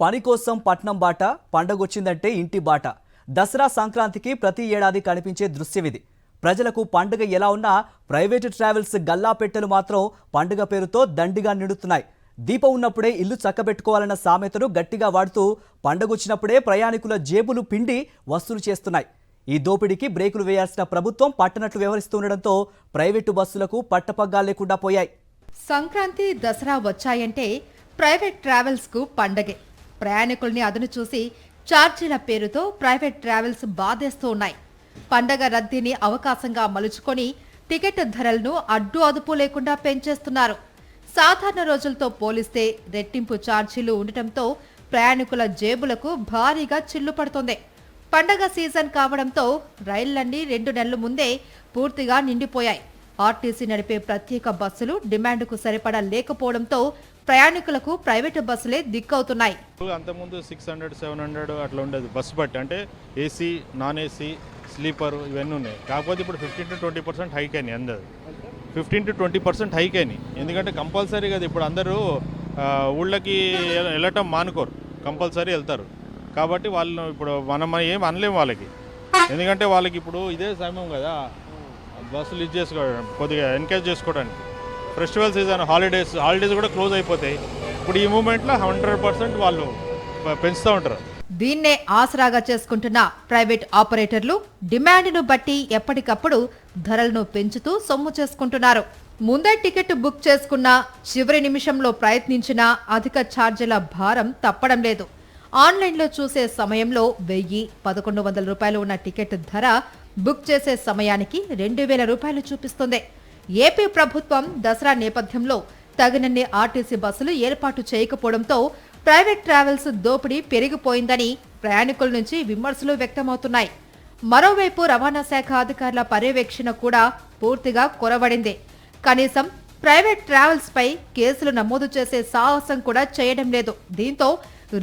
పని కోసం పట్నం బాట, పండగొచ్చిందంటే ఇంటి బాట. దసరా సంక్రాంతికి ప్రతి ఏడాది కనిపించే దృశ్యమిది. ప్రజలకు పండుగ ఎలా ఉన్నా ప్రైవేటు ట్రావెల్స్ గల్లాపెట్టెలు మాత్రం పండుగ పేరుతో దండిగా నిండుతున్నాయి. దీపం ఉన్నప్పుడే ఇల్లు చక్కబెట్టుకోవాలన్న సామెతను గట్టిగా వాడుతూ పండగొచ్చినప్పుడే ప్రయాణికుల జేబులు పిండి వసూలు చేస్తున్నాయి. ఈ దోపిడీకి బ్రేకులు వేయాల్సిన ప్రభుత్వం పట్టనట్లు వ్యవహరిస్తుండటంతో ప్రైవేటు బస్సులకు పట్టపగ్గాలు లేకుండా పోయాయి. సంక్రాంతి, దసరా వచ్చాయంటే ప్రైవేట్ ట్రావెల్స్ కు పండగే. ప్రయాణికుల్ని అదును చూసి ఛార్జీల పేరుతో ప్రైవేట్ ట్రావెల్స్ బాధేస్తూ ఉన్నాయి. పండగ రద్దీని అవకాశంగా మలుచుకొని టికెట్ ధరలను అడ్డు అదుపు లేకుండా పెంచేస్తున్నారు. సాధారణ రోజులతో పోలిస్తే రెట్టింపు ఛార్జీలు ఉండటంతో ప్రయాణికుల జేబులకు భారీగా చిల్లు పడుతోంది. పండగ సీజన్ కావడంతో రైళ్లన్నీ 2 నెలల ముందే పూర్తిగా నిండిపోయాయి. ఆర్టీసీ నడిపే ప్రత్యేక బస్సులు డిమాండ్కు సరిపడా లేకపోవడంతో ప్రయాణికులకు ప్రైవేటు బస్సులే దిక్కవుతున్నాయి. అంతకుముందు 600, 700 అట్లా ఉండేది బస్సు బట్టి, అంటే ఏసీ, నాన్ ఏసీ, స్లీపర్ ఇవన్నీ ఉన్నాయి. కాకపోతే ఇప్పుడు 15 to 20% హైక్ అయినాయి. అందరు 15 to 20% హైక్ అయినాయి. ఎందుకంటే కంపల్సరీ కదా, ఇప్పుడు అందరూ ఊళ్ళకి వెళ్ళటం మానుకోరు, కంపల్సరీ వెళ్తారు. కాబట్టి వాళ్ళు ఇప్పుడు మనం ఏం అనలేము వాళ్ళకి, ఎందుకంటే వాళ్ళకి ఇప్పుడు ఇదే సమయం కదా బస్సులు ఇది చేసుకోవడం, కొద్దిగా ఎంకరేజ్ చేసుకోవడానికి. ఫెస్టివల్ సీజన్, హాలిడేస్ కూడా క్లోజ్ అయిపోతాయి. ఇప్పుడు ఈ మూమెంట్లో 100% వాళ్ళు పెంచుతూ ఉంటారు. దీన్నే ఆసరాగా చేసుకుంటున్న ప్రైవేట్ ఆపరేటర్లు డిమాండ్ను బట్టి ఎప్పటికప్పుడు ధరలను పెంచుతూ సొమ్ము చేసుకుంటున్నారు. ముందే టికెట్ బుక్ చేసుకున్నా, చివరి నిమిషంలో ప్రయత్నించినా అధిక ఛార్జీల భారం తప్పడం లేదు. ఆన్లైన్లో చూసే సమయంలో 1000-1100 రూపాయలు ఉన్న టికెట్ ధర బుక్ చేసే సమయానికి 2000 రూపాయలు చూపిస్తుంది. ఏపీ ప్రభుత్వం దసరా నేపథ్యంలో తగినన్ని ఆర్టీసీ బస్సులు ఏర్పాటు చేయకపోవడంతో ప్రైవేట్ ట్రావెల్స్ దోపిడీ పెరిగిపోయిందని ప్రయాణికుల నుంచి విమర్శలు వ్యక్తమవుతున్నాయి. మరోవైపు రవాణా శాఖ అధికారుల పర్యవేక్షణ కూడా పూర్తిగా కొరవడింది. కనీసం ప్రైవేట్ ట్రావెల్స్ పై కేసులు నమోదు చేసే సాహసం కూడా చేయడం లేదు. దీంతో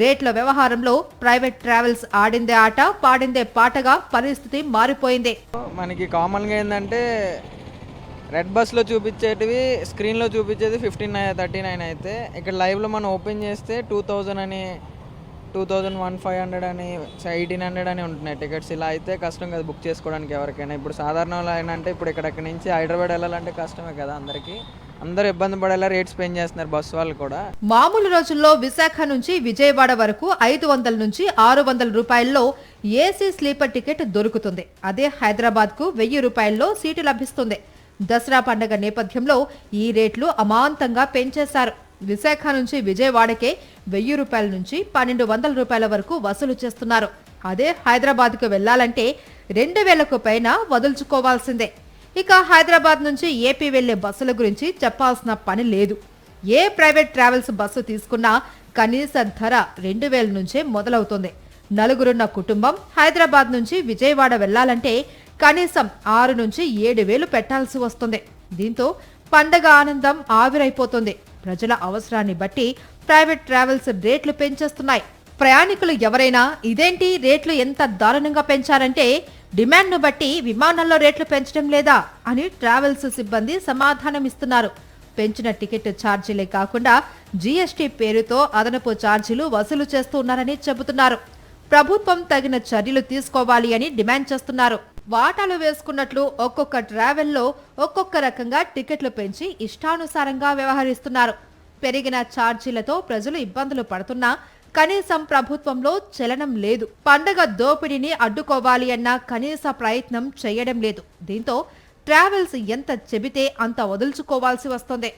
రేట్ల వ్యవహారంలో ప్రైవేట్ ట్రావెల్స్ ఆడిందే ఆట, పాడిందే పాటగా పరిస్థితి మారిపోయింది. మనకి కామన్గా ఏంటంటే రెడ్ బస్లో చూపించేటివి స్క్రీన్లో చూపించేది 1539 అయితే, ఇక్కడ లైవ్లో మనం ఓపెన్ చేస్తే 2000 అని, 2100 అని, 1800 అని ఉంటున్నాయి టికెట్స్. ఇలా అయితే కష్టం కదా బుక్ చేసుకోవడానికి ఎవరికైనా. ఇప్పుడు సాధారణ వాళ్ళు ఏంటంటే ఇప్పుడు ఇక్కడి నుంచి హైదరాబాద్ వెళ్ళాలంటే కష్టమే కదా అందరికీ. అందరూ ఇబ్బంది పడేలా రేట్స్ పెంచేస్తున్నారు చేస్తున్నారు బస్సు వాళ్ళు కూడా. మామూలు రోజుల్లో విశాఖ నుంచి విజయవాడ వరకు 500 నుంచి 600 రూపాయల్లో ఏసీ స్లీపర్ టికెట్ దొరుకుతుంది. అదే హైదరాబాద్ కు 1000 రూపాయల్లో సీటు లభిస్తుంది. దసరా పండుగ నేపథ్యంలో ఈ రేట్లు అమాంతంగా పెంచేశారు. విశాఖ నుంచి విజయవాడకే 1000 రూపాయల నుంచి 1200 రూపాయల వరకు వసూలు చేస్తున్నారు. అదే హైదరాబాద్ కు వెళ్లాలంటే 2000కు పైన వదులుచుకోవాల్సిందే. ఇక హైదరాబాద్ నుంచి ఏపీ వెళ్లే బస్సుల గురించి చెప్పాల్సిన పని లేదు. ఏ ప్రైవేట్ ట్రావెల్స్ బస్సు తీసుకున్నా కనీస ధర 2000 నుంచే మొదలవుతుంది. నలుగురున్న కుటుంబం హైదరాబాద్ నుంచి విజయవాడ వెళ్లాలంటే కనీసం 6 నుంచి 7,000 పెట్టాల్సి వస్తుంది. దీంతో పండగ ఆనందం ఆవిరైపోతుంది. ప్రజల అవసరాన్ని బట్టి ప్రైవేట్ ట్రావెల్స్ రేట్లు పెంచేస్తున్నాయి. ప్రయాణికులు ఎవరైనా ఇదేంటి రేట్లు ఎంత దారుణంగా పెంచారంటే డిమాండ్ను బట్టి విమానాల్లో రేట్లు పెంచడం లేదా అని ట్రావెల్స్ సిబ్బంది సమాధానమిస్తున్నారు. పెంచిన టికెట్ ఛార్జీలే కాకుండా జీఎస్టీ పేరుతో అదనపు ఛార్జీలు వసూలు చేస్తున్నారని చెబుతున్నారు. ప్రభుత్వం తగిన చర్యలు తీసుకోవాలి అని డిమాండ్ చేస్తున్నారు. వాటాలు వేసుకున్నట్లు ఒక్కొక్క ట్రావెల్లో ఒక్కొక్క రకంగా టికెట్లు పెంచి ఇష్టానుసారంగా వ్యవహరిస్తున్నారు. పెరిగిన ఛార్జీలతో ప్రజలు ఇబ్బందులు పడుతున్నా కనీసం ప్రభుత్వంలో చలనం లేదు. పండగ దోపిడీని అడ్డుకోవాలి అన్న కనీస ప్రయత్నం చేయడం లేదు. దీంతో ట్రావెల్స్ ఎంత చెబితే అంత వదులుచుకోవాల్సి వస్తోంది.